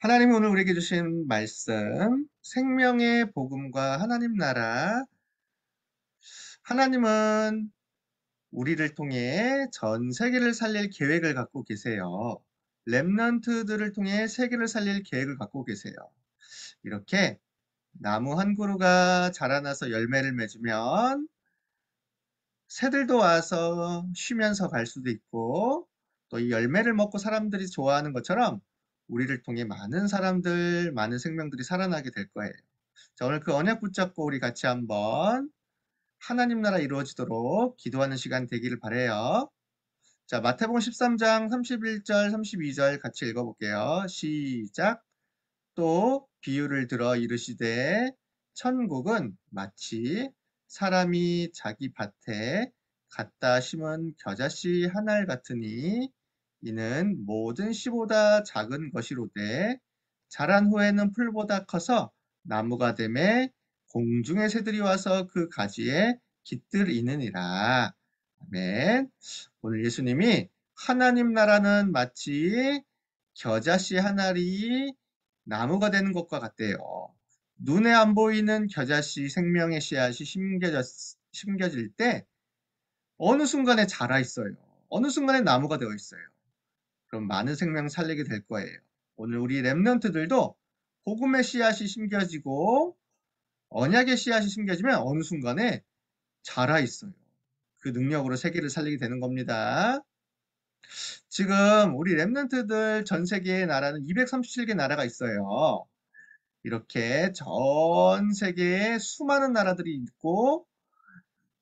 하나님이 오늘 우리에게 주신 말씀, 생명의 복음과 하나님 나라. 하나님은 우리를 통해 전 세계를 살릴 계획을 갖고 계세요. 렘넌트들을 통해 세계를 살릴 계획을 갖고 계세요. 이렇게 나무 한 그루가 자라나서 열매를 맺으면 새들도 와서 쉬면서 갈 수도 있고, 또 이 열매를 먹고 사람들이 좋아하는 것처럼 우리를 통해 많은 사람들, 많은 생명들이 살아나게 될 거예요. 자, 오늘 그 언약 붙잡고 우리 같이 한번 하나님 나라 이루어지도록 기도하는 시간 되기를 바라요. 자, 마태복음 13장 31절, 32절 같이 읽어볼게요. 시작. 또 비유를 들어 이르시되 천국은 마치 사람이 자기 밭에 갖다 심은 겨자씨 한 알 같으니 이는 모든 씨보다 작은 것이로되 자란 후에는 풀보다 커서 나무가 되매 공중의 새들이 와서 그 가지에 깃들이느니라. 아멘. 오늘 예수님이 하나님 나라는 마치 겨자씨 한 알이 나무가 되는 것과 같대요. 눈에 안 보이는 겨자씨 생명의 씨앗이 심겨질 때 어느 순간에 자라 있어요. 어느 순간에 나무가 되어 있어요. 그럼 많은 생명 살리게 될 거예요. 오늘 우리 렘넌트들도 복음의 씨앗이 심겨지고 언약의 씨앗이 심겨지면 어느 순간에 자라 있어요. 그 능력으로 세계를 살리게 되는 겁니다. 지금 우리 렘넌트들 전 세계의 나라는 237개 나라가 있어요. 이렇게 전 세계에 수많은 나라들이 있고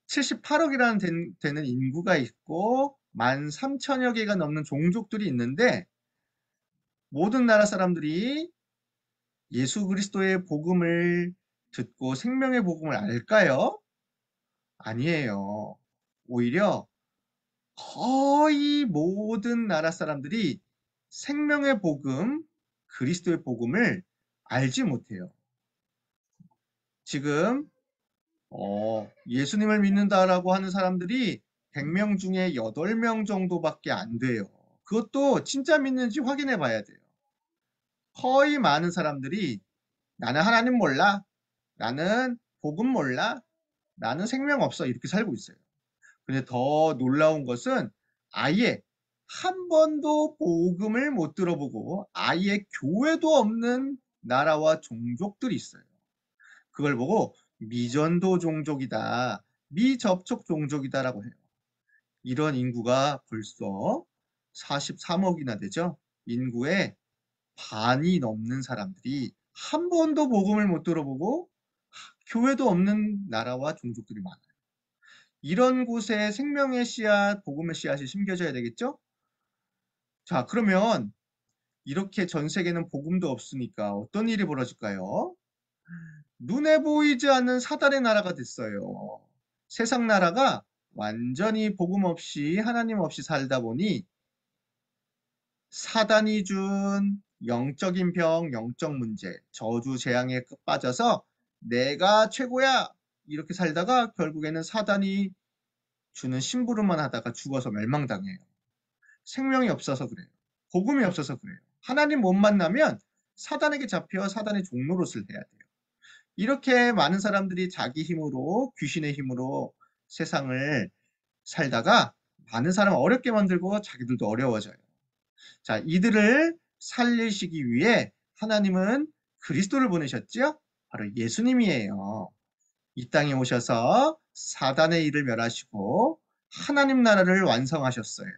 78억이라는 되는 인구가 있고 13,000여 개가 넘는 종족들이 있는데 모든 나라 사람들이 예수 그리스도의 복음을 듣고 생명의 복음을 알까요? 아니에요. 오히려 거의 모든 나라 사람들이 생명의 복음, 그리스도의 복음을 알지 못해요. 지금 예수님을 믿는다라고 하는 사람들이 100명 중에 8명 정도밖에 안 돼요. 그것도 진짜 믿는지 확인해 봐야 돼요. 거의 많은 사람들이 나는 하나님 몰라, 나는 복음 몰라, 나는 생명 없어 이렇게 살고 있어요. 근데 더 놀라운 것은 아예 한 번도 복음을 못 들어보고 아예 교회도 없는 나라와 종족들이 있어요. 그걸 보고 미전도 종족이다, 미접촉 종족이다라고 해요. 이런 인구가 벌써 43억이나 되죠. 인구의 반이 넘는 사람들이 한 번도 복음을 못 들어보고 교회도 없는 나라와 종족들이 많아요. 이런 곳에 생명의 씨앗, 복음의 씨앗이 심겨져야 되겠죠? 자, 그러면 이렇게 전 세계는 복음도 없으니까 어떤 일이 벌어질까요? 눈에 보이지 않는 사단의 나라가 됐어요. 세상 나라가 완전히 복음 없이 하나님 없이 살다 보니 사단이 준 영적인 병, 영적 문제, 저주, 재앙에 빠져서 내가 최고야! 이렇게 살다가 결국에는 사단이 주는 심부름만 하다가 죽어서 멸망당해요. 생명이 없어서 그래요. 복음이 없어서 그래요. 하나님 못 만나면 사단에게 잡혀 사단의 종노릇을 해야 돼요. 이렇게 많은 사람들이 자기 힘으로, 귀신의 힘으로 세상을 살다가 많은 사람을 어렵게 만들고 자기들도 어려워져요. 자, 이들을 살리시기 위해 하나님은 그리스도를 보내셨지요? 바로 예수님이에요. 이 땅에 오셔서 사단의 일을 멸하시고 하나님 나라를 완성하셨어요.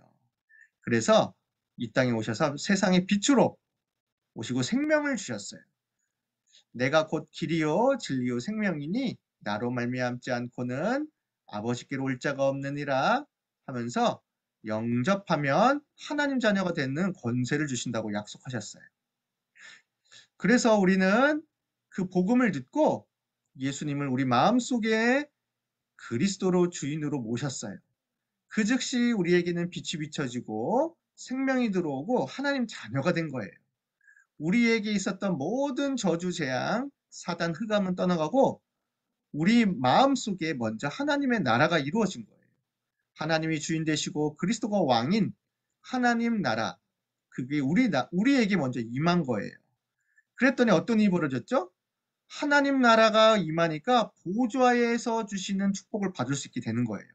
그래서 이 땅에 오셔서 세상의 빛으로 오시고 생명을 주셨어요. 내가 곧 길이요 진리요 생명이니 나로 말미암지 않고는 아버지께로 올 자가 없느니라 하면서 영접하면 하나님 자녀가 되는 권세를 주신다고 약속하셨어요. 그래서 우리는 그 복음을 듣고 예수님을 우리 마음속에 그리스도로 주인으로 모셨어요. 그 즉시 우리에게는 빛이 비춰지고 생명이 들어오고 하나님 자녀가 된 거예요. 우리에게 있었던 모든 저주, 재앙, 사단, 흑암은 떠나가고 우리 마음속에 먼저 하나님의 나라가 이루어진 거예요. 하나님이 주인 되시고 그리스도가 왕인 하나님 나라, 그게 우리에게 먼저 임한 거예요. 그랬더니 어떤 일이 벌어졌죠? 하나님 나라가 임하니까 보좌에서 주시는 축복을 받을 수 있게 되는 거예요.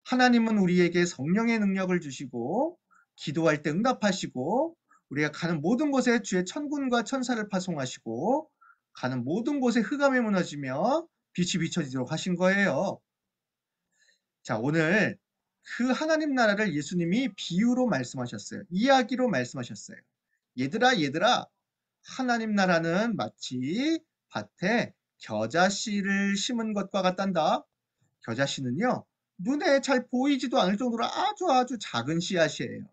하나님은 우리에게 성령의 능력을 주시고 기도할 때 응답하시고 우리가 가는 모든 곳에 주의 천군과 천사를 파송하시고 가는 모든 곳에 흑암이 무너지며 빛이 비춰지도록 하신 거예요. 자, 오늘 그 하나님 나라를 예수님이 비유로 말씀하셨어요. 이야기로 말씀하셨어요. 얘들아, 얘들아, 하나님 나라는 마치 밭에 겨자씨를 심은 것과 같단다. 겨자씨는요, 눈에 잘 보이지도 않을 정도로 아주 작은 씨앗이에요.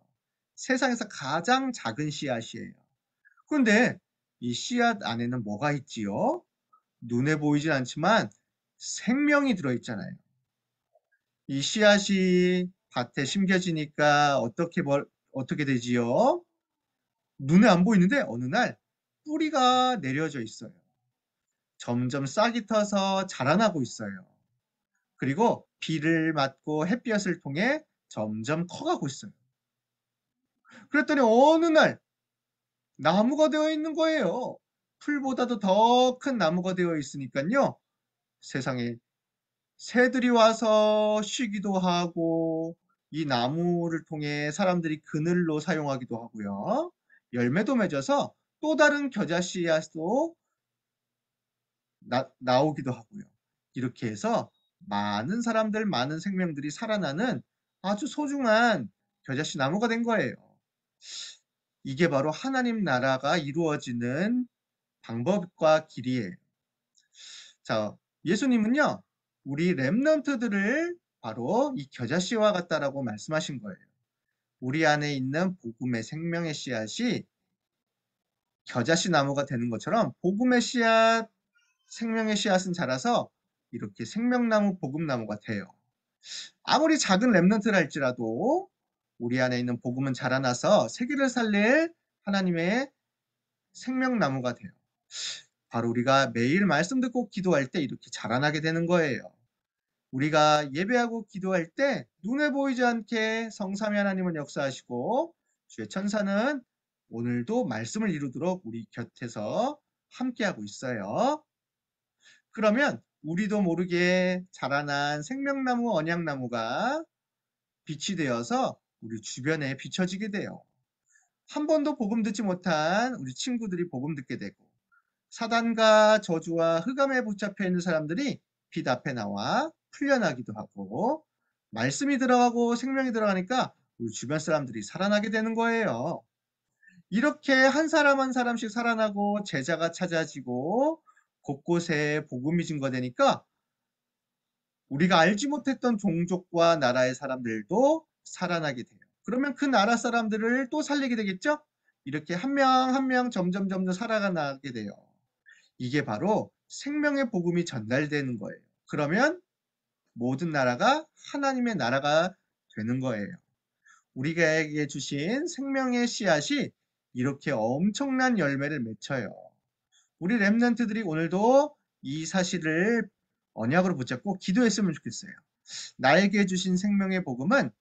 세상에서 가장 작은 씨앗이에요. 그런데 이 씨앗 안에는 뭐가 있지요? 눈에 보이진 않지만 생명이 들어있잖아요. 이 씨앗이 밭에 심겨지니까 어떻게 되지요? 눈에 안 보이는데 어느 날 뿌리가 내려져 있어요. 점점 싹이 터서 자라나고 있어요. 그리고 비를 맞고 햇볕을 통해 점점 커가고 있어요. 그랬더니 어느 날 나무가 되어 있는 거예요. 풀보다도 더 큰 나무가 되어 있으니까요. 세상에 새들이 와서 쉬기도 하고 이 나무를 통해 사람들이 그늘로 사용하기도 하고요. 열매도 맺어서 또 다른 겨자 씨앗도 나오기도 하고요. 이렇게 해서 많은 사람들, 많은 생명들이 살아나는 아주 소중한 겨자씨 나무가 된 거예요. 이게 바로 하나님 나라가 이루어지는 방법과 길이에요. 자, 예수님은요, 우리 렘넌트들을 바로 이 겨자씨와 같다라고 말씀하신 거예요. 우리 안에 있는 복음의 생명의 씨앗이 겨자씨 나무가 되는 것처럼 복음의 씨앗, 생명의 씨앗은 자라서 이렇게 생명나무, 복음나무가 돼요. 아무리 작은 렘넌트라 할지라도 우리 안에 있는 복음은 자라나서 세계를 살릴 하나님의 생명나무가 돼요. 바로 우리가 매일 말씀 듣고 기도할 때 이렇게 자라나게 되는 거예요. 우리가 예배하고 기도할 때 눈에 보이지 않게 성삼위 하나님은 역사하시고 주의 천사는 오늘도 말씀을 이루도록 우리 곁에서 함께하고 있어요. 그러면 우리도 모르게 자라난 생명나무, 언약나무가 빛이 되어서 우리 주변에 비춰지게 돼요. 한 번도 복음 듣지 못한 우리 친구들이 복음 듣게 되고 사단과 저주와 흑암에 붙잡혀 있는 사람들이 빛 앞에 나와 풀려나기도 하고 말씀이 들어가고 생명이 들어가니까 우리 주변 사람들이 살아나게 되는 거예요. 이렇게 한 사람 한 사람씩 살아나고 제자가 찾아지고 곳곳에 복음이 증거되니까 우리가 알지 못했던 종족과 나라의 사람들도 살아나게 돼요. 그러면 그 나라 사람들을 또 살리게 되겠죠? 이렇게 한 명 한 명 점점 살아나게 돼요. 이게 바로 생명의 복음이 전달되는 거예요. 그러면 모든 나라가 하나님의 나라가 되는 거예요. 우리에게 주신 생명의 씨앗이 이렇게 엄청난 열매를 맺혀요. 우리 렘넌트들이 오늘도 이 사실을 언약으로 붙잡고 기도했으면 좋겠어요. 나에게 주신 생명의 복음은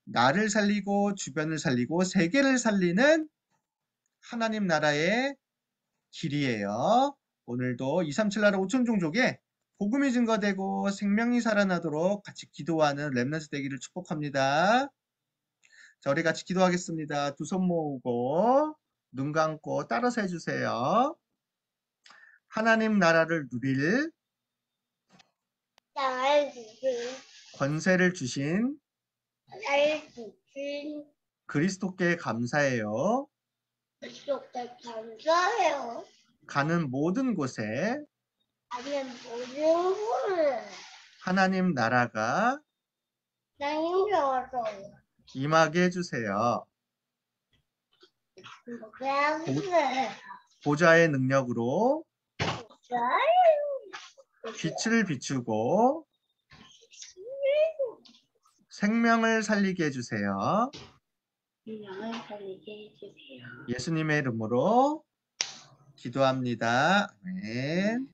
나를 살리고 주변을 살리고 세계를 살리는 하나님 나라의 길이에요. 오늘도 237 나라 5천 종족에 복음이 증거되고 생명이 살아나도록 같이 기도하는 렘넌트 되기를 축복합니다. 자, 우리 같이 기도하겠습니다. 두 손 모으고 눈 감고 따라서 해주세요. 하나님 나라를 누릴 날 주신 권세를 주신 날 그리스도께 감사해요. 그렇게 감사해요. 가는 모든 곳에 아니면 모든 분을 하나님 나라가 나님 좋아서 임하게 해주세요. 그렇게 보좌의 능력으로 빛을 비추고 생명을 살리게 해주세요. 명을 살리게 해주세요. 예수님의 이름으로 기도합니다. 아멘.